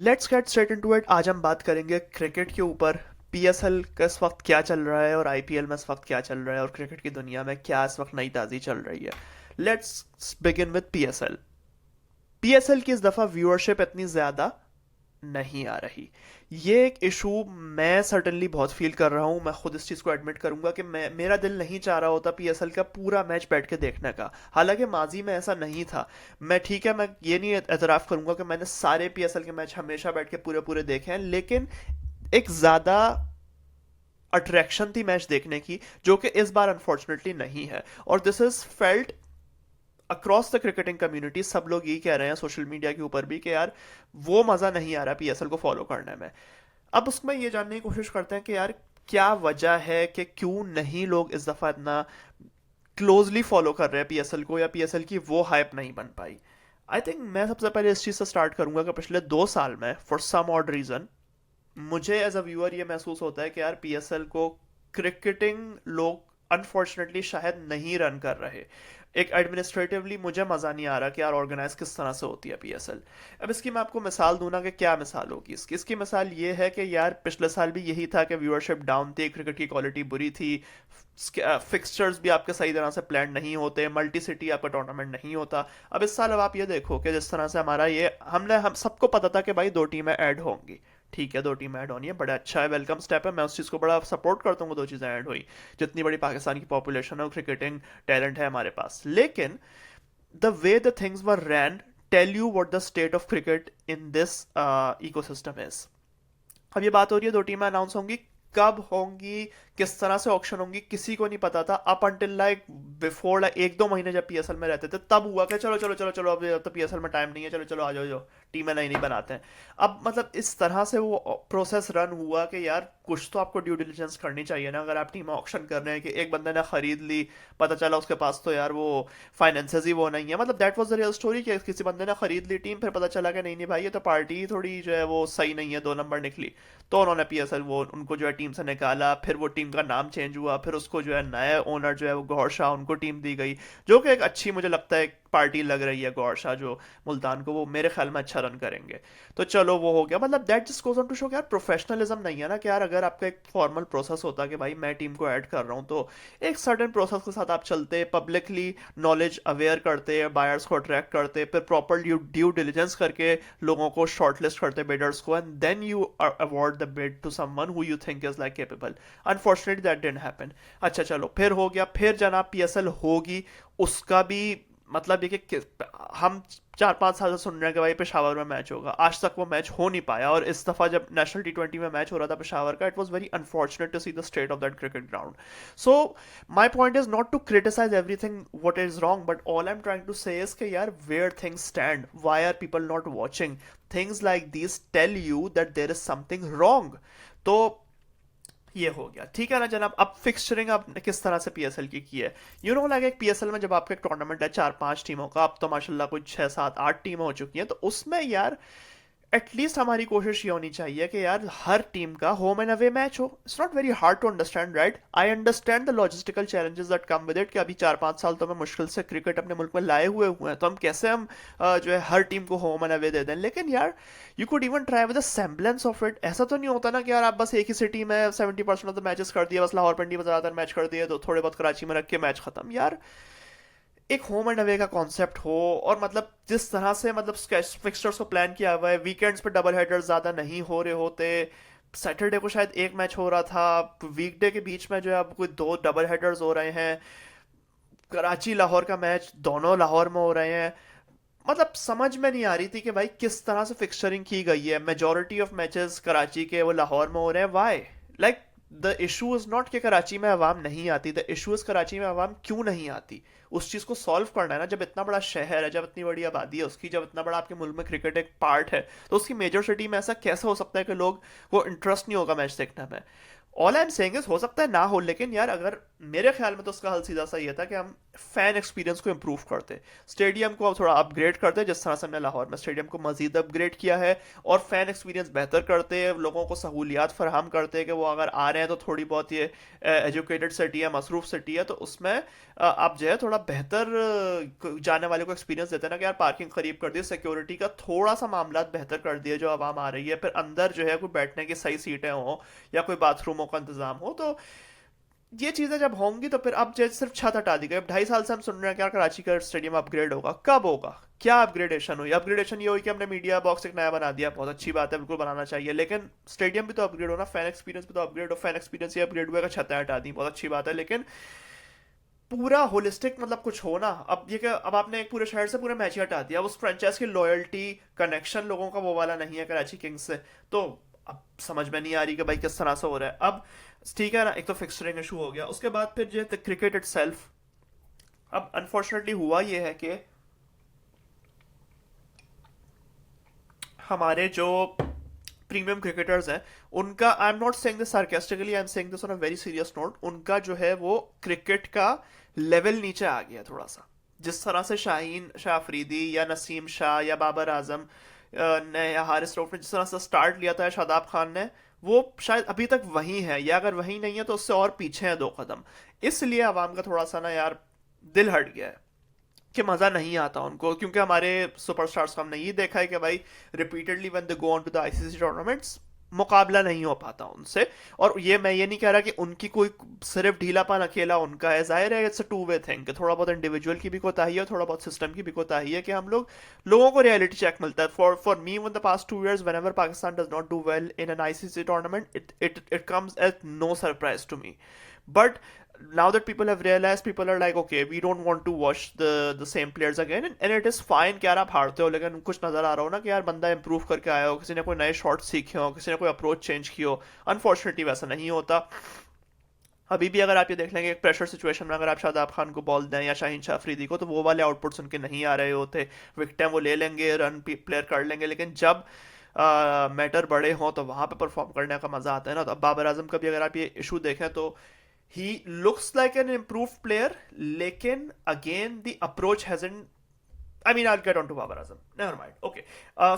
Let's get straight into it. आज हम बात करेंगे क्रिकेट के ऊपर। पीएसएल का इस वक्त क्या चल रहा है और आईपीएल में इस वक्त क्या चल रहा है और क्रिकेट की दुनिया में क्या इस वक्त नई ताज़ी चल रही है। Let's begin with PSL. PSL की इस दफ़ा व्यूअरशिप इतनी ज़्यादा नहीं आ रही। ये एक इशू मैं सर्टनली बहुत फील कर रहा हूँ। मैं खुद इस चीज़ को एडमिट करूंगा कि मेरा दिल नहीं चाह रहा होता पीएसएल का पूरा मैच बैठ के देखने का। हालांकि माजी में ऐसा नहीं था। मैं ठीक है, मैं ये नहीं एतराफ़ करूंगा कि मैंने सारे पीएसएल के मैच हमेशा बैठ के पूरे पूरे देखे हैं, लेकिन एक ज़्यादा अट्रैक्शन थी मैच देखने की, जो कि इस बार अनफॉर्चुनेटली नहीं है। और this is felt across the cricketing community. सब लोग यही कह रहे हैं सोशल मीडिया के ऊपर भी कि यार वो मज़ा नहीं आ रहा पीएसएल को फॉलो करने में। अब उसमें ये जानने की कोशिश करते हैं कि यार क्या वजह है कि क्यों नहीं लोग इस दफ़ा इतना क्लोजली फॉलो कर रहे हैं पीएसएल को, या पीएसएल की वो हाइप नहीं बन पाई। आई थिंक मैं सबसे पहले इस चीज़ से स्टार्ट करूंगा कि पिछले 2 साल में फॉर सम ऑड रीज़न मुझे एज अ व्यूअर ये महसूस होता है कि यार पीएसएल को क्रिकेटिंग लोग अनफॉर्चुनेटली शायद नहीं रन कर रहे। एक एडमिनिस्ट्रेटिवली मुझे मज़ा नहीं आ रहा कि यार ऑर्गेनाइज किस तरह से होती है पीएसएल। अब इसकी मैं आपको मिसाल दूं ना कि क्या मिसाल होगी इसकी मिसाल ये है कि यार पिछले साल भी यही था कि व्यूअरशिप डाउन थी, क्रिकेट की क्वालिटी बुरी थी, फिक्सचर्स भी आपके सही तरह से प्लान नहीं होते, मल्टी सिटी आपका टूर्नामेंट नहीं होता। अब इस साल अब आप ये देखो कि जिस तरह से हमारा ये हम सबको पता था कि भाई 2 टीमें ऐड होंगी। ठीक है, 2 टीमें ऐड होनी है, बड़ा अच्छा है, वेलकम स्टेप है, मैं उस चीज़ को बड़ा सपोर्ट करता हूँ। 2 चीज़ें ऐड हुई, जितनी बड़ी पाकिस्तान की पॉपुलेशन है और क्रिकेटिंग टैलेंट है हमारे पास, लेकिन the way the things were ran tell you what the state of cricket in this ecosystem is. अब ये बात हो रही है 2 टीमें अनाउंस होंगी, कब होंगी, किस तरह से ऑक्शन होंगी, किसी को नहीं पता था up until like before, like 1-2 महीने जब पीएसएल में रहते थे तब हुआ कि चलो चलो चलो चलो अब तो पीएसएल में टाइम नहीं है, चलो चलो आ जाओ जो टीमें नई नहीं बनाते हैं। अब मतलब इस तरह से वो प्रोसेस रन हुआ कि यार कुछ तो आपको ड्यू डिलिजेंस करनी चाहिए ना। अगर आप टीम ऑक्शन कर रहे हैं कि एक बंदे ने खरीद ली, पता चला उसके पास तो यार वो फाइनेंसेस ही वो नहीं है, मतलब that was the real story कि किसी बंदे ने खरीद ली टीम, फिर पता चला कि नहीं नहीं भाई ये तो पार्टी थोड़ी जो है वो सही नहीं है, 2 नंबर निकली, तो उन्होंने पीएसएल वो उनको जो है टीम से निकाला। फिर वो टीम का नाम चेंज हुआ, फिर उसको जो है नया ओनर जो है वो गौर शाह, उनको टीम दी गई, जो कि एक अच्छी मुझे लगता है पार्टी लग रही है। गौर शाह जो मुल्तान को, वो मेरे ख्याल में अच्छा रन करेंगे। तो चलो वो हो गया, मतलब that just goes on to show कि यार प्रोफेशनलिज्म नहीं है ना। कि यार अगर आपका एक फॉर्मल प्रोसेस होता कि भाई मैं टीम को ऐड कर रहा हूँ तो एक सर्टेन प्रोसेस के साथ आप चलते, पब्लिकली नॉलेज अवेयर करते, बायर्स को अट्रैक्ट करते, फिर प्रॉपर ड्यू डिलिजेंस करके लोगों को शॉर्टलिस्ट करते बिडर्स को, and then you award the bid to someone who you think is like capable. Unfortunately that didn't happen. अच्छा चलो फिर हो गया, फिर जनाब पीएसएल होगी, उसका भी मतलब ये कि हम 4-5 साल से सुन रहे हैं कि भाई पेशावर में मैच होगा, आज तक वो मैच हो नहीं पाया। और इस दफा जब नेशनल टी20 में मैच हो रहा था पेशावर का, it was very unfortunate to see the state of that cricket ground. So my point is not to criticise everything what is wrong, but all I am trying to say is कि यार where things stand, why are people not watching things like this, tell you that there is something wrong. तो ये हो गया, ठीक है ना जनाब। अब फिक्सचरिंग आपने किस तरह से पीएसएल की है, यू नो लाइक एक पीएसएल में जब आपका एक टूर्नामेंट है 4-5 टीमों का, अब तो माशाल्लाह कुछ 6-7-8 टीमें हो चुकी हैं, तो उसमें यार एटलीस्ट हमारी कोशिश ये होनी चाहिए कि यार हर टीम का होम एंड अवे मैच हो। It's not very hard to understand, right? I understand the logistical challenges that come with it कि अभी 4-5 साल तो मैं मुश्किल से क्रिकेट अपने मुल्क में लाए हुए हैं, तो हम कैसे जो है हर टीम को होम एंड अवे दे दें। लेकिन यार you could even try with a semblance of it. ऐसा तो नहीं होता ना कि यार आप बस एक ही सिटी में 70% ऑफ द मैचेस कर दिए, बस लाहौर पिंडी में ज़्यादातर मैच कर दिए, तो थोड़े बहुत कराची में रख के मैच खत्म। यार एक होम एंड अवे का कॉन्सेप्ट हो, और मतलब जिस तरह से मतलब फिक्सचर्स को प्लान किया हुआ है, वीकेंड्स पे डबल हेडर ज्यादा नहीं हो रहे होते। सैटरडे को शायद एक मैच हो रहा था, वीकडे के बीच में जो है अब कोई 2 डबल हेडर्स हो रहे हैं, कराची लाहौर का मैच दोनों लाहौर में हो रहे हैं। मतलब समझ में नहीं आ रही थी कि भाई किस तरह से फिक्सचरिंग की गई है। मेजोरिटी ऑफ मैचेस कराची के वो लाहौर में हो रहे हैं, why? Like the issue is not कि कराची में आवाम नहीं आती, द इशू इज कराची में आवाम क्यों नहीं आती। उस चीज़ को सॉल्व करना है ना। जब इतना बड़ा शहर है, जब इतनी बड़ी आबादी है उसकी, जब इतना बड़ा आपके मुल्क में क्रिकेट एक पार्ट है, तो उसकी मेजर सिटी में ऐसा कैसे हो सकता है कि लोग को इंटरेस्ट नहीं होगा मैच देखने में। All I am saying is हो सकता है ना हो, लेकिन यार अगर मेरे ख्याल में तो उसका हल सीधा सा ये था कि हम फैन एक्सपीरियंस को इम्प्रूव करते, स्टेडियम को अब थोड़ा अपग्रेड करते, जिस तरह से हमने लाहौर में स्टेडियम को मजीद अपग्रेड किया है, और फैन एक्सपीरियंस बेहतर करते, लोगों को सहूलियात फराहम करते कि वो अगर आ रहे हैं तो थोड़ी बहुत ये एजुकेटेड सिटी है, मसरूफ सिटी है, तो उसमें आप जो है थोड़ा बेहतर जाने वाले को एक्सपीरियंस देते हैं ना, कि यार पार्किंग करीब कर दी, सिक्योरिटी का थोड़ा सा मामला बेहतर कर दिए जो आवाम आ रही है, फिर अंदर जो है कोई बैठने की सही सीटें हों या कोई बाथरूमों का इंतजाम हो, तो ये चीजें जब होंगी तो फिर अब जैसे सिर्फ छत हटा दी गई। अब 2.5 साल से हम सुन रहे हैं कि यार कराची का स्टेडियम अपग्रेड होगा, कब होगा, क्या अपग्रेडेशन हुई? अपग्रेडेशन ये हुई कि हमने मीडिया बॉक्स एक नया बना दिया, बहुत अच्छी बात है, बिल्कुल बनाना चाहिए, लेकिन स्टेडियम भी तो अपग्रेड हो ना, फैन एक्सपीरियंस भी तो अपग्रेड हो। फैन एक्सपीरियंस ये अपग्रेड हुआ कि छतें हटा दी, बहुत अच्छी बात है, लेकिन पूरा होलिस्टिक मतलब कुछ हो ना। अब ये कि अब आपने एक पूरे शहर से पूरे मैच ही हटा दिया, अब उस फ्रेंचाइज की लॉयल्टी कनेक्शन लोगों का वो वाला नहीं है कराची किंग्स से, तो अब समझ में नहीं आ रही कि भाई किस तरह से हो रहा है। अब ठीक है ना, एक तो फिक्सचरिंग इशू हो गया, उसके बाद फिर जो है क्रिकेट इटसेल्फ, अब अनफॉर्चुनेटली हुआ ये है कि हमारे जो प्रीमियम क्रिकेटर्स हैं उनका, I am not saying this sarcastically, I am saying this on a very serious note, उनका जो है वो क्रिकेट का लेवल नीचे आ गया थोड़ा सा। जिस तरह से शाहीन शाह अफरीदी या नसीम शाह या बाबर आजम ने या हारिस रऊफ ने जिस तरह से स्टार्ट लिया था, शादाब खान ने, वो शायद अभी तक वही है, या अगर वही नहीं है तो उससे और पीछे है 2 कदम। इसलिए आवाम का थोड़ा सा ना यार दिल हट गया है कि मजा नहीं आता उनको, क्योंकि हमारे सुपरस्टार्स को हमने ये देखा है कि भाई repeatedly when they go on to the ICC tournaments मुकाबला नहीं हो पाता उनसे। और ये मैं ये नहीं कह रहा कि उनकी कोई सिर्फ ढीलापन अकेला उनका है, जाहिर है it's a two way thing, थोड़ा बहुत इंडिविजुअल की भी कोताही है, थोड़ा बहुत सिस्टम की भी कोताही है, कि हम लोगों को रियलिटी चेक मिलता है। For me in the past 2 years whenever Pakistan does not do well in an ICC tournament, it comes as no surprise to me. But now that people have realized, people are like, okay, we don't want to watch the same players again, and it is fine कि यार आप हारते हो, लेकिन कुछ नजर आ रहा हो ना कि यार बंदा इंप्रूव करके आया हो, किसी ने कोई नए शॉट सीखे हो, किसी ने कोई अप्रोच चेंज की हो। अनफॉर्चुनेटली वैसा नहीं होता। अभी भी अगर आप ये देख लेंगे एक प्रेशर सिचुएशन में अगर आप शादाब खान को बॉल दें या शाहीन शाह अफरीदी को, तो वो वाले आउटपुट्स उनके नहीं आ रहे होते। विकेटें वो ले लेंगे, रन प्लेयर कर लेंगे, लेकिन जब मैटर बड़े हों तो वहां पे परफॉर्म करने का मजा आता है ना। तो अब बाबर आजम का भी अगर आप ये इशू देखें तो he looks like an improved player, लेकिन again the approach hasn't, I mean I'll get on to Babar Azam, never mind, okay.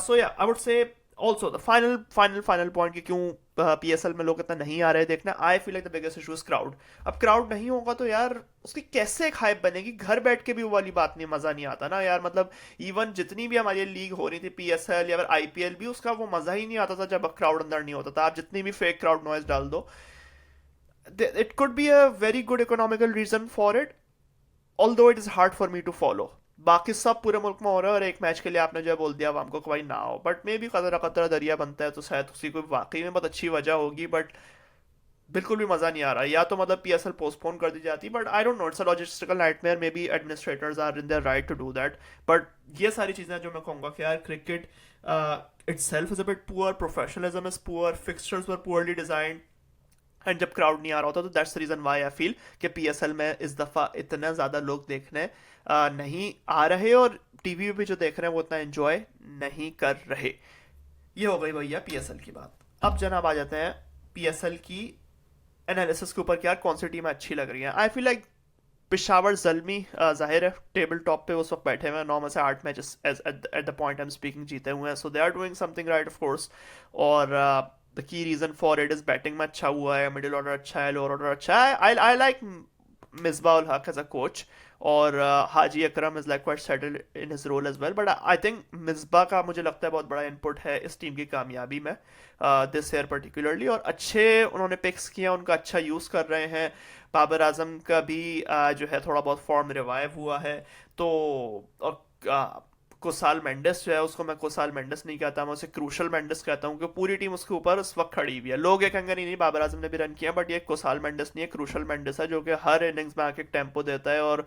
So yeah, I would say also the final point कि क्यों PSL में लोग इतना नहीं आ रहे देखना, I feel like the biggest issue is crowd। अब crowd नहीं होगा तो यार उसकी कैसे एक हाइप बनेगी? घर बैठ के भी वो वाली बात नहीं, मजा नहीं आता ना यार। मतलब इवन जितनी भी हमारी लीग हो रही थी PSL या फिर IPL भी, उसका वो मजा ही नहीं आता था जब क्राउड अंदर नहीं होता था। आप जितनी भी फेक क्राउड नॉइज डाल दो, it could be a very good economical reason for it, although it is hard for me to follow। बाकी सब पूरे मुल्क में हो रहा है और एक मैच के लिए आपने जो है बोल दिया अब हमको कि भाई ना हो, बट मे भी कतरा कतरा दरिया बनता है, तो शायद उसकी कोई वाकई में बहुत अच्छी वजह होगी, बट बिल्कुल भी मजा नहीं आ रहा। या तो मतलब PSL पोस्टपोन कर दी जाती, but I don't know, it's a logistical nightmare, maybe administrators are in there right to do that. But ये सारी चीजें जो मैं कहूँगा कि यार cricket itself is a bit poor, professionalism is poor, fixtures were poorly designed, and जब crowd नहीं आ रहा होता तो that's the reason why I feel कि PSL में इस दफ़ा इतना ज़्यादा लोग देखने नहीं आ रहे, और टीवी पे जो देख रहे हैं वो उतना एंजॉय नहीं कर रहे। ये हो गई भैया PSL की बात। अब जनाब आ जाते हैं PSL की एनालिसिस के ऊपर कि यार कौन सी टीमें अच्छी लग रही हैं। आई फील लाइक पिशावर जल्मी जाहिर है टेबल टॉप पे उस वक्त बैठे हुए हैं, 9 में से 8 matches at the point I am speaking जीते हुए हैं, so they are doing something right of course. और the key reason for it is batting में अच्छा हुआ है, मिडिल ऑर्डर अच्छा है, लोअर ऑर्डर अच्छा है। I like Misbah ul Haq as a coach, और Haji Akram is like quite settled in his role as well, but I think Misbah का मुझे लगता है बहुत बड़ा इनपुट है इस टीम की कामयाबी में दिस ईयर पर्टिकुलरली, और अच्छे उन्होंने पिक्स किया, उनका अच्छा यूज़ कर रहे हैं। बाबर आजम का भी जो है थोड़ा बहुत फॉर्म रिवाइव हुआ है, तो और कोसाल मेंडिस जो है उसको मैं कोसाल मेंडिस नहीं कहता, मैं उसे क्रूशल मेंडिस कहता हूँ, क्योंकि पूरी टीम उसके ऊपर उस वक्त खड़ी हुई है। लोग ये कहेंगे नहीं बाबर आजम ने भी रन किया, बट ये कोसाल मेंडिस नहीं है, क्रूशल मेंडिस है, जो कि हर इनिंग्स में आके टेम्पो देता है और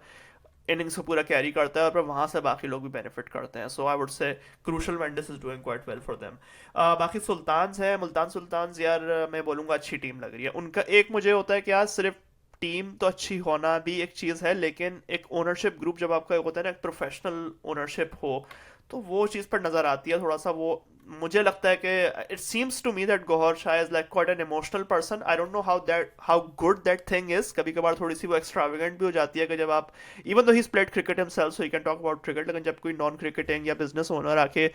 इनिंग्स को पूरा कैरी करता है, और फिर वहां से बाकी लोग भी बेनिफिट करते हैं। So I would say Kusal Mendis is doing quite well for them. बाकी सुल्तान्स है, मुल्तान सुल्तान्स, यार मैं बोलूंगा अच्छी टीम लग रही है। उनका एक मुझे होता है कि यार सिर्फ टीम तो अच्छी होना भी एक चीज़ है, लेकिन एक ओनरशिप ग्रुप जब आपका होता है ना, एक प्रोफेशनल ओनरशिप हो, तो वो चीज़ पर नज़र आती है थोड़ा सा वो। मुझे लगता है कि it seems to me that Gauhar Shah is like quite an emotional person. I don't know how good that thing is. कभी कभार थोड़ी सी वो एक्स्ट्रावेगेंट भी हो जाती है कि जब आप, even though he played cricket himself so he can talk about cricket, लेकिन जब कोई नॉन क्रिकेटिंग या बिजनेस ओनर आके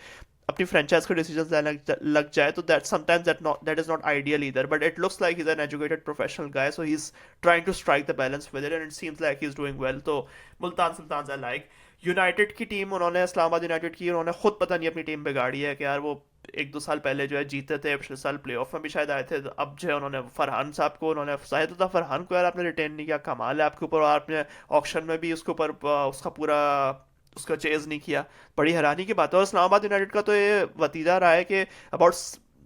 अपनी फ्रेंचाइज के डिसीजन लेने लग जाए तो that sometimes that is not ideal either, but it looks like he is an educated professional guy, so he is trying to strike the balance with it and it seems like he is doing well. तो Multan Sultan I like. United की team, उन्होंने Islamabad United की, उन्होंने खुद पता नहीं अपनी team बिगाड़ी है कि यार वो एक दो साल पहले जो है जीते थे, पिछले साल प्लेऑफ में भी शायद आए थे, तो अब जो है उन्होंने फरहान साहब को, उन्होंने शायद तो फरहान को यार आपने रिटेन नहीं किया, कमाल है आपके ऊपर, और आपने ऑक्शन में भी उसके ऊपर उसका पूरा उसका चेज नहीं किया। बड़ी हैरानी की बात है। और इस्लामाबाद यूनाइटेड का तो ये वतीजा रहा है कि about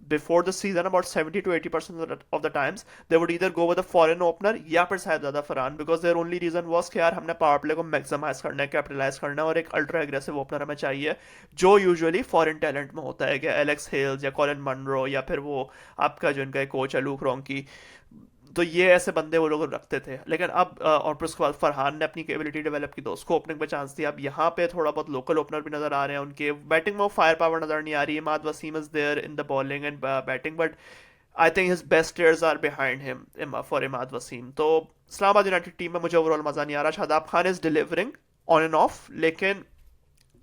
before the season about 70 to 80% of the times they would either go with a foreign opener या फिर शायद ज्यादा Farhan, because their only reason was कि यार हमने पावर प्ले को मैक्सिमाइज करना है, कैपिटलाइज करना है, और एक अल्ट्रा एग्रेसिव ओपनर हमें चाहिए जो यूजुअली फॉरेन टैलेंट में होता है, कि एलेक्स हेल्स या कॉलिन मनरो या फिर वो आपका जो इनका कोच है लूक रोंकी। तो ये ऐसे बंदे वो लोग रखते थे। लेकिन अब और फिर उसके बाद फरहान ने अपनी एबिलिटी डेवलप की तो उसको ओपनिंग पे चांस दिया। अब यहाँ पे थोड़ा बहुत लोकल ओपनर भी नजर आ रहे हैं उनके। बैटिंग में वो फायर पावर नजर नहीं आ रही है। Imad Wasim is there in the bowling and batting, but I think his best players are behind him for Imad Wasim. तो इस्लामाबाद यूनाइटेड टीम में मुझे ओवरऑल मजा नहीं आ रहा। Shadab Khan is delivering on end of, लेकिन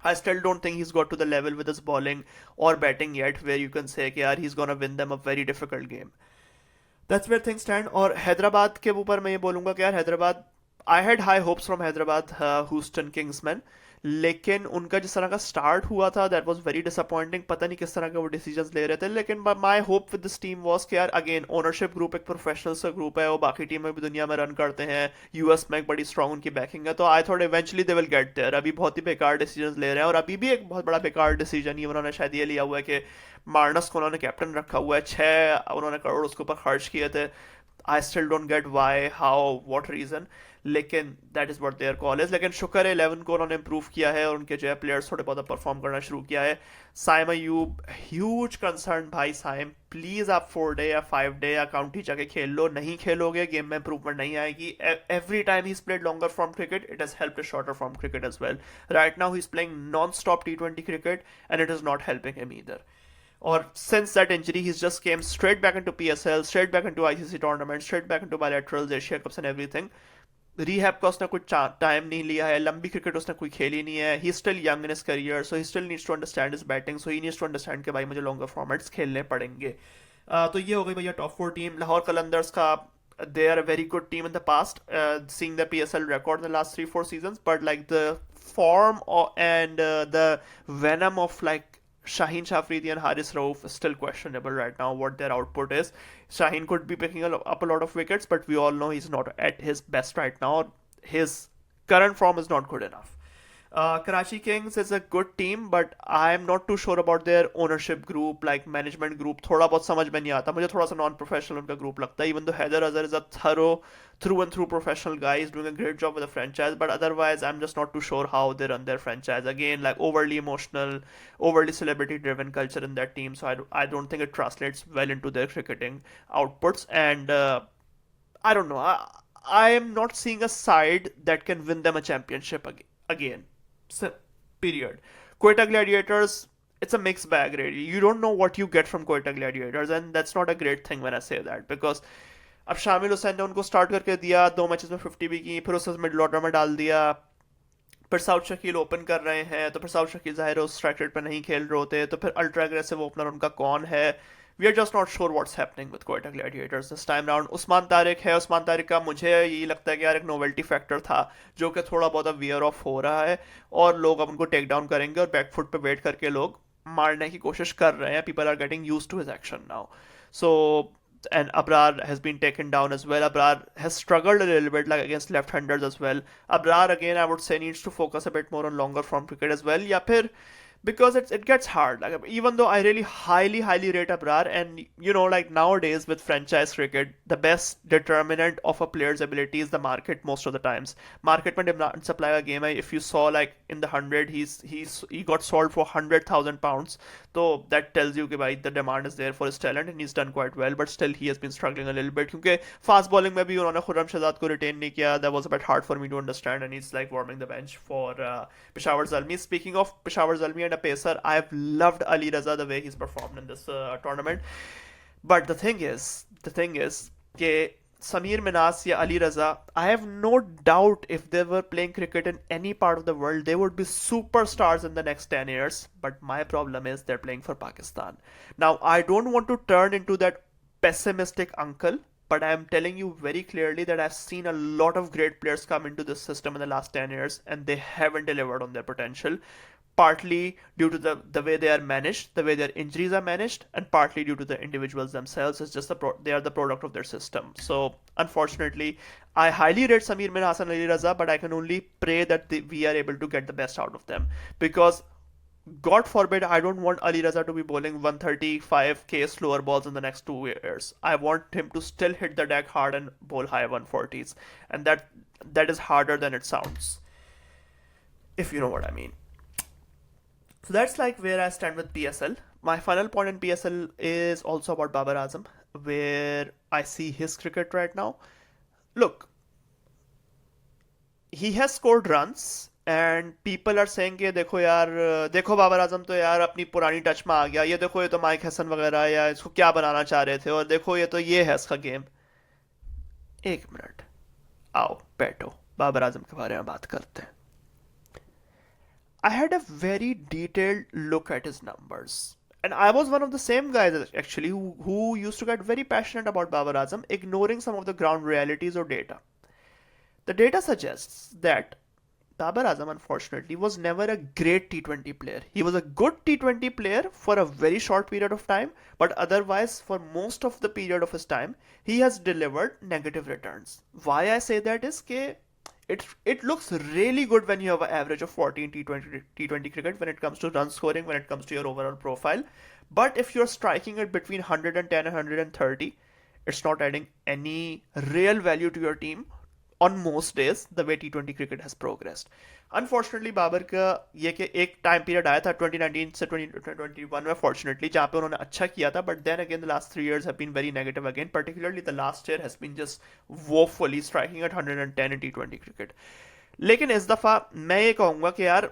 I still don't think he's got to the level with his bowling or batting yet where you can say कि यार he's gonna win them a very difficult game. That's where things stand. और हैदराबाद के ऊपर मैं ये बोलूंगा कि यार Hyderabad, I had high hopes from Hyderabad Houston Kingsmen, लेकिन उनका जिस तरह का स्टार्ट हुआ था दैट वाज वेरी डिसअपॉइंटिंग। पता नहीं किस तरह के वो डिसीजंस ले रहे थे, लेकिन my hope with this team was कि यार अगेन ओनरशिप ग्रुप एक प्रोफेशनल सा ग्रुप है, वो बाकी टीम में भी दुनिया में रन करते हैं, यूएस में एक बड़ी स्ट्रॉन्ग उनकी बैकिंग है, तो I thought eventually they will get there. अभी बहुत ही बेकार डिसीजंस ले रहे हैं, और अभी भी एक बहुत बड़ा बेकार डिसीजन ही उन्होंने शायद ये लिया हुआ है कि मार्नस को उन्होंने कैप्टन रखा हुआ है। 6 करोड़ उसके ऊपर खर्च किए थे। I still don't get why how what reason, लेकिन that is what their call is. लेकिन शुक्र है 11 को उन्होंने इंप्रूव किया है और उनके जो है प्लेयर्स थोड़े बहुत परफॉर्म करना शुरू किया है। साइम अयूब ह्यूज कंसर्न भाई। साइम प्लीज आप 4 डे या 5 डे या काउंटी जाके खेल लो, नहीं खेलोगे गेम में इंप्रूवमेंट नहीं आएगी। Every time he played longer form cricket it has helped shorter form cricket as well. Right now he is playing non stop T20 cricket and it is not helping him either. Or since that injury, he's just came straight back into PSL, straight back into ICC tournaments, straight back into bilaterals, Asia Cups and everything. Rehab का उसने कुछ time नहीं लिया है, लंबी cricket उसने कोई खेली नहीं है। He still young in his career, so he still needs to understand his batting, so he needs to understand कि भाई मुझे लॉन्गर फॉर्मेट्स खेलने पड़ेंगे। तो ये हो गई भैया टॉप 4 टीम। लाहौर कलंदर्स का, they are a very good team in the past, seeing the PSL record in the last 3-4 seasons, but like the form and the venom of like Shaheen Shafridi and Haris Rauf is still questionable right now what their output is. Shaheen could be picking up a lot of wickets, but we all know he's not at his best right now. His current form is not good enough. Karachi Kings is a good team, but I'm not too sure about their ownership group, like management group. थोड़ा बहुत समझ में नहीं आता मुझे, थोड़ा सा non professional उनका ग्रुप लगता है। Even though Haider Azhar is a through and through professional guy, he's doing a great job with the franchise, but otherwise I'm just not too sure how they run their franchise. Again, like overly emotional, overly celebrity driven culture in that team, so I don't think it translates well into their cricketing outputs. And I don't know, I am not seeing a side that can win them a championship again. Period. Quetta Gladiators, it's a mixed bag really. You don't know what you get from Quetta Gladiators, and that's not a great thing when I say that, because अब शामिल हुसैन ने उनको start करके दिया, 2 matches में 50 भी की, फिर उसे मिडिल ऑर्डर में डाल दिया। फिर साउथ शकील ओपन कर रहे हैं, तो फिर साउथ शकील जाहिर है उस स्ट्राइक रेट पर नहीं खेल रहे होते, तो फिर अल्ट्रा एग्रेसिव ओपनर उनका कौन है। We are just not sure what's happening with Quetta Gladiators this time round. Usman Tariq है, उस्मान तारिक का मुझे यही लगता है कि यार एक नोवेल्टी फैक्टर था जो कि थोड़ा बहुत अब वियर ऑफ हो रहा है, और लोग अब उनको टेक डाउन करेंगे और बैकफुट पे वेट करके लोग मारने की कोशिश कर रहे हैं। People are getting used to his action now. So and Abrar has been taken down as well. Abrar has struggled a little bit like against left-handers as well. Abrar again I would say needs to focus a bit more on longer form cricket as well. या फिर because it gets hard. Like even though I really highly rate Abrar, and you know like nowadays with franchise cricket, the best determinant of a player's ability is the market most of the times. Market में demand and supply का game है. If you saw like in the 100, he got sold for 100,000 pounds. So that tells you कि भाई the demand is there for his talent and he's done quite well, but still he has been struggling a little bit क्योंकि fast bowling में भी उन्होंने खुर्रम शहजाद को retain नहीं किया. That was a bit hard for me to understand, and he's like warming the bench for Peshawar Zalmi. Speaking of Peshawar Zalmi and a pacer. I've loved Ali Raza the way he's performed in this tournament. But the thing is, कि Samir Minas या Ali Raza, I have no doubt if they were playing cricket in any part of the world, they would be superstars in the next 10 years. But my problem is they're playing for Pakistan. Now, I don't want to turn into that pessimistic uncle, but I am telling you very clearly that I've seen a lot of great players come into this system in the last 10 years and they haven't delivered on their potential. Partly due to the way they are managed, the way their injuries are managed, and partly due to the individuals themselves. It's just they are the product of their system. So unfortunately, I highly rate Samir Minhas and Ali Raza, but I can only pray that we are able to get the best out of them, because God forbid, I don't want Ali Raza to be bowling 135k slower balls in the next 2 years. I want him to still hit the deck hard and bowl high 140s, and that is harder than it sounds, if you know what I mean. So that's like where I stand with PSL. My final point in PSL is also about Babar Azam, where I see his cricket right now. Look, he has scored runs and people are saying कि देखो यार, देखो बाबर आजम तो यार अपनी पुरानी touch में आ गया, ये देखो ये तो माइक हसन वगैरह या इसको क्या बनाना चाह रहे थे, और देखो ये तो ये है इसका गेम. एक मिनट, आओ बैठो, बाबर आजम के बारे में बात करते हैं. I had a very detailed look at his numbers. And I was one of the same guys actually who used to get very passionate about Babar Azam, ignoring some of the ground realities or data. The data suggests that Babar Azam, unfortunately, was never a great T20 player. He was a good T20 player for a very short period of time, but otherwise, for most of the period of his time, he has delivered negative returns. Why I say that is that it looks really good when you have an average of 14 T20 cricket when it comes to run scoring, when it comes to your overall profile. But if you're striking it between 110 and 130, it's not adding any real value to your team on most days the way T20 cricket has progressed. Unfortunately, Babar का ये कि एक time period आया था 2019 से 2021 में fortunately जहाँ पे उन्होंने अच्छा किया था, but then again the last 3 years have been very negative again. Particularly the last year has been just woefully, striking at 110 in T20 cricket. लेकिन इस दफ़ा मैं ये कहूँगा कि यार,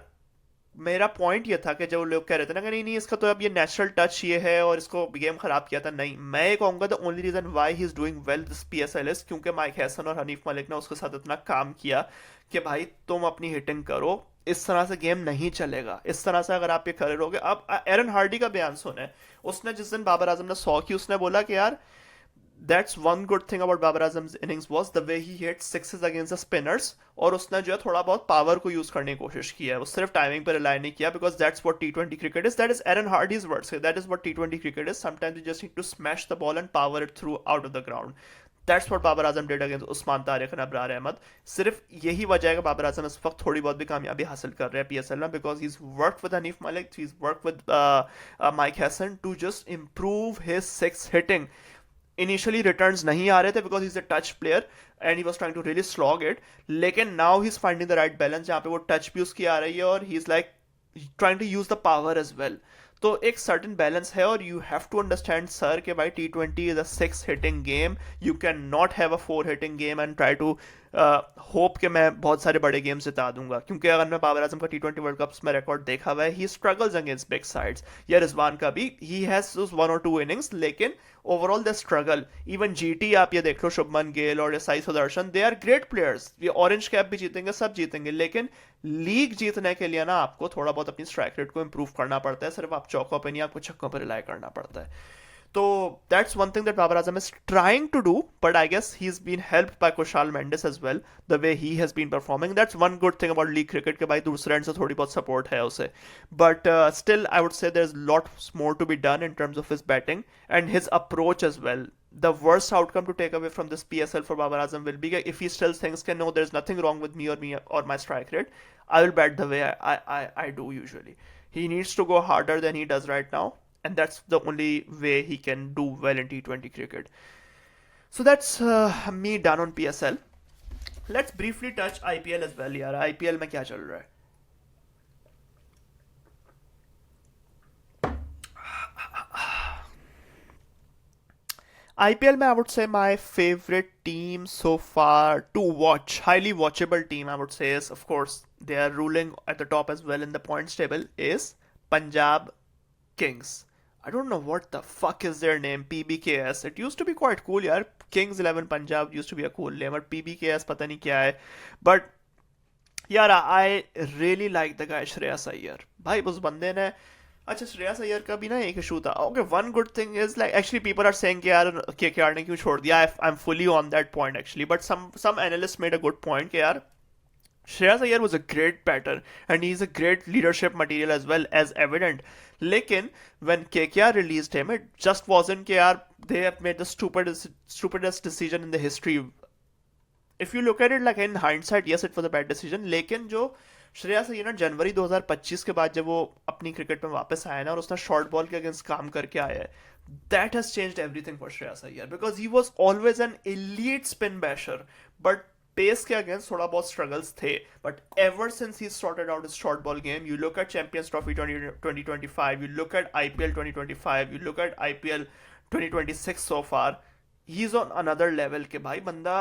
मेरा पॉइंट ये था कि जो लोग कह रहे थे ना कि नहीं नहीं इसका तो अब ये नेचुरल टच ये है और इसको गेम खराब किया था, नहीं, मैं ये कहूँगा the only reason why he is doing well this PSL is क्योंकि माइक हैसन और हनीफ मलिक ने उसके साथ इतना काम किया कि भाई तुम अपनी हिटिंग करो, इस तरह से गेम नहीं चलेगा. इस तरह से अगर आप ये करे रहोगे. अब एरन हार्डी का बयान सुने, उसने जिस दिन बाबर आजम ने 100 की, उसने बोला कि यार, that's one good thing about Babar Azam's innings was the way he hit sixes against the spinners, और उसने जो है थोड़ा बहुत पावर को यूज करने की कोशिश की है, वो सिर्फ टाइमिंग पर रिलाई नहीं किया, because that's what T20 cricket is. That is Aaron Hardy's words. That is what T20 cricket is. Sometimes you just need to smash the ball and power it through out of the ground. That's what Babar Azam did against Usman Tariq and Abrar Ahmed. सिर्फ यही वजह है कि बाबर आजम इस वक्त थोड़ी बहुत भी कामयाबी हासिल कर रहे हैं PSL में, because he's worked with Hanif Malik, he's worked with Mike Hassan to just improve his six hitting. Initially returns नहीं आ रहे थे because he's a touch player and he was trying to really slog it, लेकिन now he's finding the right balance जहाँ पे वो touch भी उसकी आ रही है और he's like trying to use the power as well. तो एक सर्टन बैलेंस है और you have to understand sir कि भाई T20 is a 6 hitting game. You can not have a 4 hitting game and try to hope कि मैं बहुत सारे बड़े गेम्स जिता दूंगा, क्योंकि अगर मैं बाबर आजम का T20 वर्ल्ड कप्स में रिकॉर्ड देखा हुआ है, he struggles against big sides. या रिजवान का भी, ही हैज 1 or 2 innings, लेकिन overall the struggle. Even GT आप ये देख लो, शुभमन गिल और Sai Sudharsan, they are great players, ये ऑरेंज कैप भी जीतेंगे, सब जीतेंगे, लेकिन लीग जीतने के लिए ना आपको थोड़ा बहुत अपनी स्ट्राइक रेट को इंप्रूव करना पड़ता है. सिर्फ आप चौकों पे नहीं, आपको छक्कों पर रिलाई करना पड़ता है. तो that's one thing that Babar Azam is trying to do, but I guess he's been helped by Kushal Mendes as well, the way he has been performing. That's one good thing about league cricket कि भाई दूसरे and से थोड़ी बहुत support है उसे. But still, I would say there's lots more to be done in terms of his batting and his approach as well. The worst outcome to take away from this PSL for Babar Azam will be if he still thinks that no, there's nothing wrong with me or my strike rate, I will bat the way I do usually. He needs to go harder than he does right now, and that's the only way he can do well in T20 cricket. So that's me done on PSL. Let's briefly touch IPL as well. यार IPL में क्या चल रहा है? IPL में I would say my favorite team so far to watch, highly watchable team I would say is, of course, they are ruling at the top as well in the points table, is Punjab Kings. I don't know what the fuck is their name. PBKS. It used to be quite cool, यार. Kings 11 Punjab used to be a cool name. और PBKS पता नहीं क्या है. But यार I really like the guy Shreyas Iyer. भाई उस बंदे ने अच्छा श्रेयस अय्यर का भी ना एक इशू था. Okay one good thing is like actually people are saying कि यार केकेआर ने क्यों छोड़ दिया. I am fully on that point actually. But some analyst made a good point कि यार Shreyas Iyer was a great batter and he's a great leadership material as well as evident. Lekin when KKR released him, it just wasn't KR. They have made the stupidest decision in the history. If you look at it like in hindsight, yes, it was a bad decision. लेकिन जो श्रेयस अय्यर ना जनवरी 2025 के बाद जब वो अपनी cricket में वापस आया ना और उसने शॉर्ट बॉल के अगेंस्ट काम करके आया है, that has changed everything for Shreyas Iyer because he was always an elite spin basher. But pace के अगेंस्ट थोड़ा बहुत स्ट्रगल्स थे. But ever since he sorted out his short ball game, you look at Champions Trophy 2025, you look at IPL 2025, you look at IPL 2026 so far, he is on another level के भाई. बंदा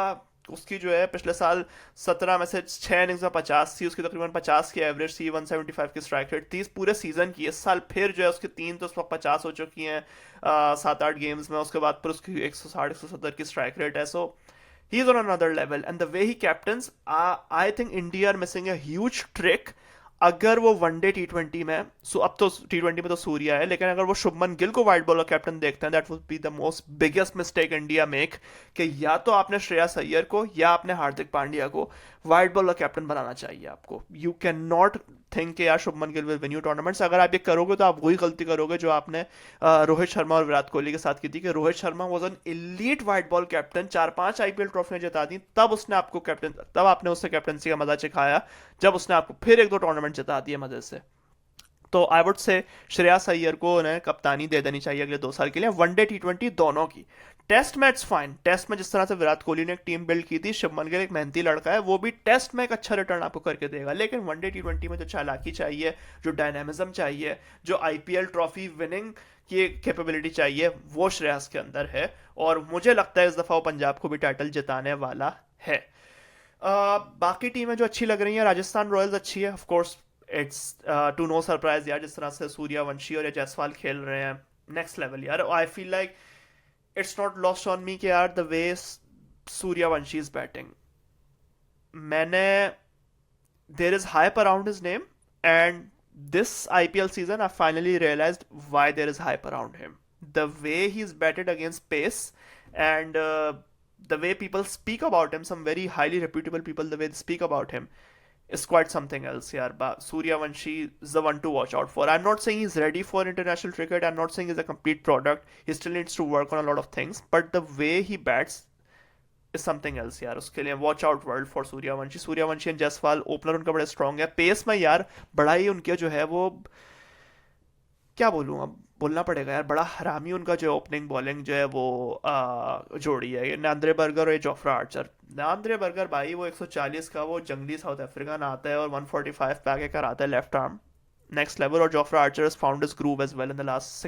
उसकी जो है पिछले साल 17 में से 6 इनिंग्स में 50 थी उसकी, तकरीबन 50 की एवरेज थी, 175 की स्ट्राइक रेट थी पूरे सीजन की. इस साल फिर जो है उसकी 3 तो उस वक्त 50 हो चुकी हैं 7-8 गेम्स में. उसके बाद फिर उसकी 160-170 की स्ट्राइक रेट है. सो he's on another level and the way he captains, I think India are missing a huge trick. अगर वो वनडे T20 में अब तो T20 में तो सूर्या है, लेकिन अगर वो शुभमन गिल को वाइट बॉलर कैप्टन देखते हैं, that would be the most biggest mistake India make. कि या तो आपने श्रेयस अय्यर को या आपने हार्दिक पांड्या को वाइट बॉलर कैप्टन बनाना चाहिए आपको. यू कैन नॉट थिंक कि यार Shubman Gill will win you tournaments. अगर आप ये करोगे तो आप वही गलती करोगे जो आपने रोहित शर्मा और विराट कोहली के साथ की थी कि Rohit Sharma was an elite white ball captain. 4-5 IPL ट्रॉफियां जिता दी, तब उसने आपको कैप्टन, तब आपने उससे कैप्टनसी का मजा चखाया जब उसने आपको फिर 1-2 टूर्नामेंट जिता दिए मजे से. तो आई वुड से श्रेयस अय्यर को उन्हें कप्तानी दे देनी चाहिए अगले 2 साल के लिए. वनडे T20 दोनों की. Test match fine. टेस्ट में जिस तरह से विराट कोहली ने एक टीम बिल्ड की थी, शुभमन गिल एक मेहनती लड़का है, वो भी टेस्ट में एक अच्छा रिटर्न आपको करके देगा. लेकिन वनडे T20 में जो चालाकी चाहिए, जो डायनामिज्म चाहिए, जो आईपीएल ट्रॉफी विनिंग की कैपेबिलिटी चाहिए, वो श्रेयस के अंदर है. और मुझे लगता है इस दफा वो पंजाब को भी टाइटल जिताने वाला है. बाकी टीमें जो अच्छी लग रही हैं, राजस्थान रॉयल्स अच्छी है. Of course it's to no surprise यार, जिस तरह से सूर्यवंशी और जायसवाल खेल रहे हैं, नेक्स्ट लेवल यार. I feel like it's not lost on me कि यार the way Suryavanshi is batting, मैंने there is hype around his name and this IPL season I finally realized why there is hype around him. The way he's batted against pace and the way people speak about him, some very highly reputable people, the way they speak about him is quite something else. Yaar, Suryavanshi is the one to watch out for. I'm not saying he's ready for international cricket. I'm not saying he's a complete product. He still needs to work on a lot of things. But the way he bats is something else यार. उसके लिए watch out world for Suryavanshi. Suryavanshi and Jaiswal opener उनका बड़ा strong है. Pace में यार बड़ा ही उनके जो है वो, क्या बोलूँ, अब बोलना पड़ेगा यार, बड़ा हरामी उनका जो ओपनिंग बॉलिंग जो है वो जोड़ी है. नांद्रे बर्गर और जोफ्रा आर्चर. नांद्रे बर्गर भाई वो 140 का वो जंगली साउथ अफ्रीकन आता है और 145 पे आके कराता है लेफ्ट आर्म, नेक्स्ट लेवल. और Jofra Archer has found his groove as well in the last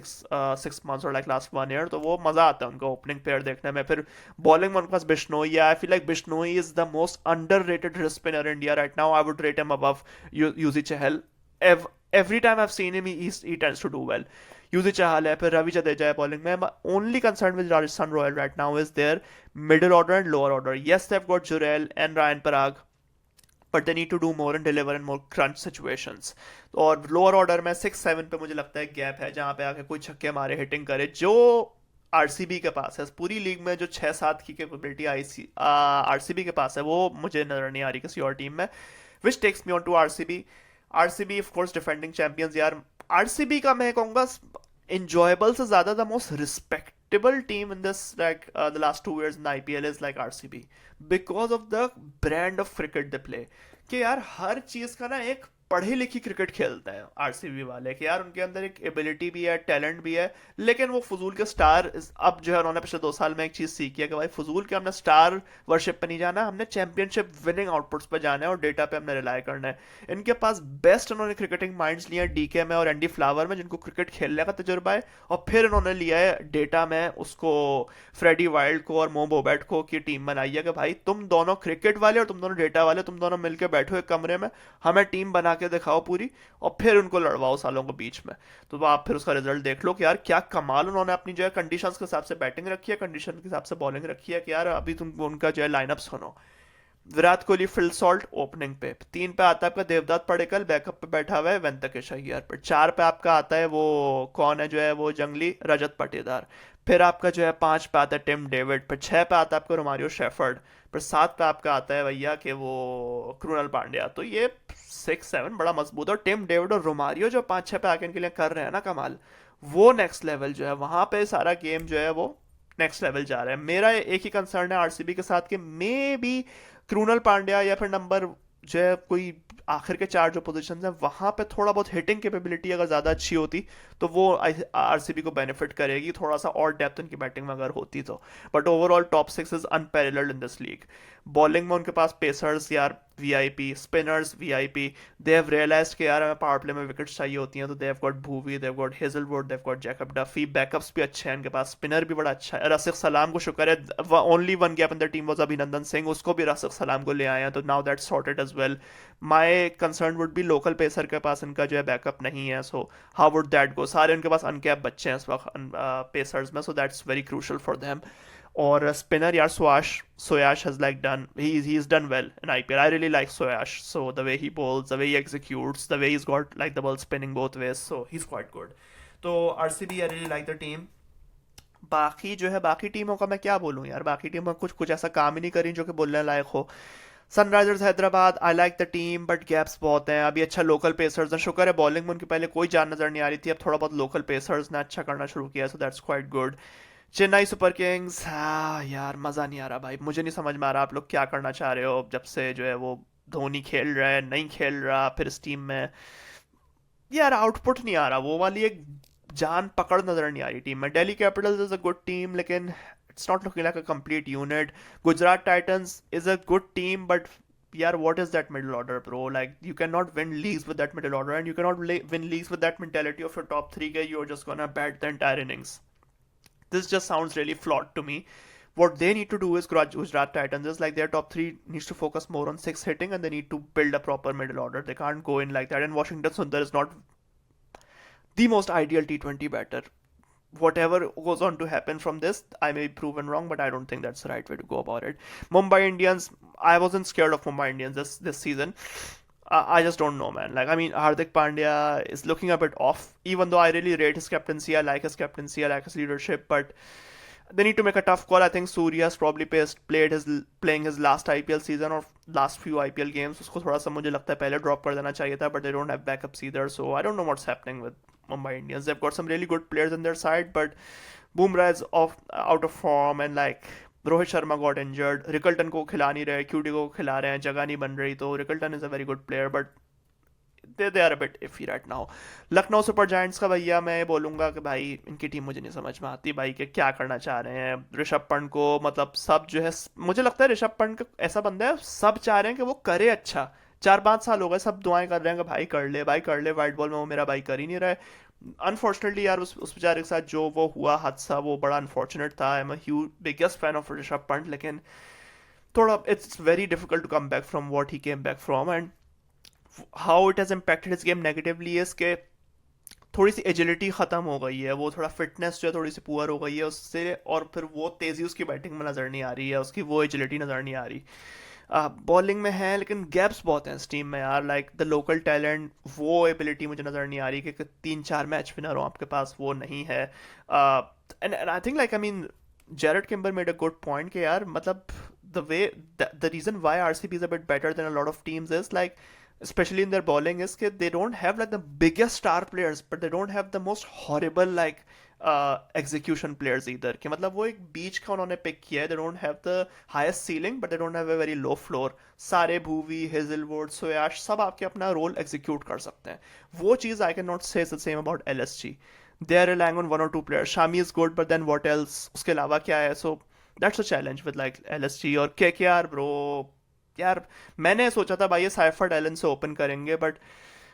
6 months or like last 1 year. तो वो मजा आता है उनका ओपनिंग पेयर देखने में. फिर बॉलिंग में उनके पास बिश्नोई है. I feel like Bishnoi is the most underrated wrist spinner in India right now. I would rate him above Yuzi Chahal. Every time I've seen him, he tends to do well. Yuzi Chahal है, फिर रवि जडेजा है बॉलिंग में. Only concern with Rajasthan Royal right now is their middle order and lower order. Yes, they've got Jurel and Ryan Parag, but they need to do more and deliver in more crunch situations. और lower order में 6-7 पे मुझे लगता है gap है, जहाँ पे आके कोई छक्के मारे, हिटिंग करे, जो आरसीबी के पास है. पूरी लीग में जो 6-7 की कैपेबिलिटी आरसीबी के पास है, वो मुझे नजर नहीं आ रही किसी और टीम में. Which takes me on to RCB of course defending champions यार. आरसीबी का मैं कहूँगा enjoyable से ज़्यादा the most respectable team in this the last 2 years in the IPL is like RCB because of the brand of cricket they play. कि यार हर चीज़ का ना एक पढ़ी लिखी क्रिकेट खेलते हैं आरसीबी वाले. कि यार उनके अंदर एक एबिलिटी भी है, टैलेंट भी है, लेकिन वो फजूल के स्टार. अब जो है उन्होंने पिछले 2 साल में एक चीज़ सीखी है कि भाई फजूल के हमने स्टार वर्शिप पे नहीं जाना, हमने चैंपियनशिप विनिंग आउटपुट्स पे जाना है और डेटा पे हमने रिलाई करना है. इनके पास बेस्ट उन्होंने क्रिकेटिंग माइंड्स लिया है डीके में और एंडी फ्लावर में, जिनको क्रिकेट खेलने का तजुर्बा है. और फिर उन्होंने लिया है डेटा में उसको फ्रेडी वाइल्ड को और मो बोबेट को की टीम बनाई है कि भाई तुम दोनों क्रिकेट वाले और तुम दोनों डेटा वाले, तुम दोनों मिलकर बैठो एक कमरे में, हमें टीम बना के दिखाओ पूरी, और फिर उनको लड़वाओ सालों को बीच में। तो आप फिर उसका रिजल्ट देख लो कि यार क्या कमाल उन्होंने अपनी जो है कंडीशंस के हिसाब से बैटिंग रखी है, कंडीशन के हिसाब से बॉलिंग रखी है, कि यार अभी तुम उनका जो है लाइनअप सुनो। Virat Kohli, Phil Salt opening पे, 3 पे आता है आपका देवदत्त पडिक्कल, बैकअप पे बैठा हुआ है वेंकटेश अय्यर पर। 4 पे आपका आता है वो कौन है जो है वो जंगली, रजत पाटीदार। फिर आपका जो है 5 पे आता है टिम डेविड, फिर 6 पे आता है आपका रोमारियो शेफर्ड, फिर 7 पे आपका आता है भैया कि वो कृणाल पांड्या। तो ये 6-7 बड़ा मजबूत है। और टिम डेविड और रोमारियो जो 5-6 पे आके इनके लिए कर रहे हैं ना कमाल, वो नेक्स्ट लेवल जो है वहां पे सारा गेम जो है वो नेक्स्ट लेवल जा रहा है। मेरा एक ही कंसर्न है आरसीबी के साथ कि मे बी कृणाल पांड्या या फिर नंबर जो है कोई आखिर के 4 जो पोजीशन हैं वहां पे थोड़ा बहुत हिटिंग कैपेबिलिटी अगर ज़्यादा अच्छी होती तो वो आरसीबी को बेनिफिट करेगी, थोड़ा सा और डेप्थ उनकी बैटिंग में अगर होती तो। But overall top 6 is unparalleled in this league. Bowling में उनके पास पेसर्स यार VIP, spinners VIP. They have realised कि यार हमें पावर प्ले में विकेट्स चाहिए होती हैं, तो they have got Bhuvi, they have got Hazlewood, they have got Jacob Duffy. Backups भी अच्छे हैं इनके पास, स्पिनर भी बड़ा अच्छा है। रसिक सलाम को शुक्र है, only one gap in the team was अभिनंदन सिंह, उसको भी रसिक सलाम को ले आए हैं, तो now that's sorted as well. My concern would be local pacer के पास इनका जो है बैकअप नहीं है, so how would that go. सारे उनके पास अनकैप बच्चे हैं इस वक्त पेसर्स में, so that's very crucial for them. और स्पिनर यार Soyash has like done, he's done well in IPL. I really like Soyash, so the way he bowls, the way he executes, the way he's got like the ball spinning both ways, so he's quite good. तो RCB I really like the team. बाकी जो है बाकी टीमों का मैं क्या बोलूं यार, बाकी टीमों कुछ कुछ ऐसा काम ही नहीं करी जो कि बोलने लायक हो। Sunrisers Hyderabad, I like the team but gaps बहुत हैं। अभी अच्छा लोकल पेसर्स हैं, शुक्र है बॉलिंग में उनकी पहले कोई जान नजर नहीं आ रही थी, अब थोड़ा बहुत लोकल पेसर्स ने अच्छा करना शुरू किया, so that's quite good. Chennai super Kings, हाँ यार मज़ा नहीं आ रहा भाई, मुझे नहीं समझ में आ रहा आप लोग क्या करना चाह रहे हो। जब से जो है वो धोनी खेल रहा है, नहीं खेल रहा, फिर इस टीम में यार आउटपुट नहीं आ रहा, वो वाली एक जान पकड़ नजर नहीं आ रही टीम में। Delhi Capitals is a good team लेकिन it's not looking like a complete unit. Gujarat Titans is a good team but यार what is that middle order bro, like you cannot win leagues with that middle order, and you cannot win leagues with that mentality of your top 3 guy, you're just gonna bat the entire innings. This just sounds really flawed to me. What they need to do is Gujarat Titans is like their top 3 needs to focus more on 6 hitting, and they need to build a proper middle order. They can't go in like that, and Washington Sundar is not the most ideal T20 batter. Whatever goes on to happen from this, I may be proven wrong, but I don't think that's the right way to go about it. Mumbai Indians, I wasn't scared of Mumbai Indians this season. I just don't know, man. Like, I mean, Hardik Pandya is looking a bit off, even though I really rate his captaincy. I like his captaincy, I like his leadership, but they need to make a tough call. I think Surya's probably playing his last IPL season or last few IPL games. उसको थोड़ा सा मुझे लगता है पहले drop कर देना चाहिए था, but they don't have backups either. So I don't know what's happening with Mumbai Indians. They've got some really good players on their side, but Bumrah is out of form, and like Rohit Sharma got injured. Rickelton को खिला नहीं रहे, cutie को खिला रहे हैं, जगह नहीं बन रही, तो Rickelton is a very good player, but they are a bit iffy right now. Lucknow Super Giants का भैया मैं बोलूंगा कि भाई इनकी टीम मुझे नहीं समझ में आती भाई कि क्या करना चाह रहे हैं। ऋषभ पंत को मतलब सब जो है, मुझे लगता है ऋषभ पंत ऐसा बंदा है, सब चाह रहे हैं कि वो करे अच्छा। 4-5 साल हो गए सब दुआएं कर रहे हैं कि भाई कर ले, भाई कर ले, वाइट बॉल में वो मेरा भाई कर ही नहीं रहा है। अनफॉर्चुनेटली यार उस बेचारे के साथ जो वो हुआ हादसा वो बड़ा अनफॉर्चुनेट था। I am huge biggest fan of Rishabh Pant, लेकिन थोड़ा it's very difficult to come back from what he came back from, and how it has impacted his game negatively is के थोड़ी सी एजिलिटी ख़त्म हो गई है, वो थोड़ा फिटनेस जो है थोड़ी सी पुअर हो गई है उससे, और फिर वो तेज़ी उसकी बैटिंग में नज़र नहीं आ रही है, उसकी वो एजिलिटी नज़र नहीं आ रही। बॉलिंग में है लेकिन गैप्स बहुत हैं इस टीम में यार, लाइक द लोकल टैलेंट वो एबिलिटी मुझे नज़र नहीं आ रही कि 3-4 मैच विनर हो आपके पास, वो नहीं है। And I think like I mean Jared Kimber made a good point कि यार मतलब the reason why RCB is a bit better than a lot of teams is like especially in their bowling is that they don't have like the biggest star players but they don't have the most horrible like execution players either कि मतलब वो एक बीच का उन्होंने pick किया है। they don't have the highest ceiling but they don't have a very low floor। सारे Bhuvi, Hazlewood, सोयाश सब आपके अपना रोल एग्जीक्यूट कर सकते हैं। वो चीज़ आई कैन नॉट से the same about LSG। they are relying on 1 or 2 players। Shami is good but then what else, उसके अलावा क्या है? so that's a challenge with like LSG और KKR bro। यार मैंने सोचा था भाई ये साइफर्ड एलन से ओपन करेंगे बट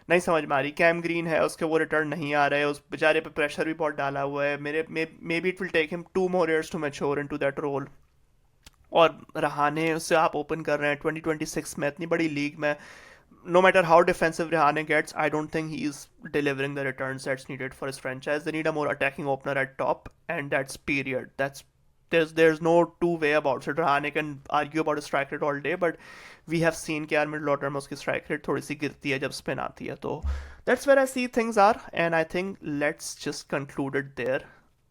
नहीं समझ में आ रही। कैम ग्रीन है, उसके वो रिटर्न नहीं आ रहे, उस बेचारे पे प्रेशर भी बहुत डाला हुआ है। मेरे maybe it will take him 2 more years to mature into that role. और रहाने उससे आप ओपन कर रहे हैं 2026 में इतनी बड़ी लीग में, no matter how defensive Rahane gets, I don't think he's delivering the returns that's needed for his franchise. They need a more attacking opener at top, and that's period. There's no two way about it. Rahane can argue about his strike rate all day, but we have seen कि यार middle order में उसकी strike rate थोड़ी सी गिरती है जब spin आती है, तो that's where I see things are, and I think let's just conclude it there.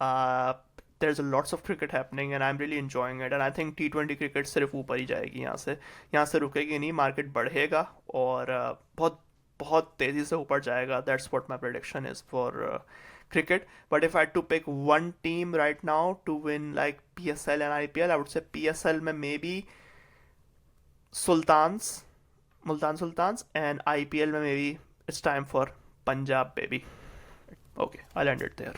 Uh, there's lots of cricket happening and I'm really enjoying it, and I think T20 cricket सिर्फ ऊपर ही जाएगी यहाँ से रुकेगी नहीं, मार्केट बढ़ेगा और बहुत बहुत तेज़ी से ऊपर जाएगा. That's what my prediction is for cricket. But if I had to pick one team right now to win like PSL and IPL, I would say PSL में maybe Sultans, Multan Sultans, and IPL में maybe it's time for Punjab baby. Okay, I'll end it there.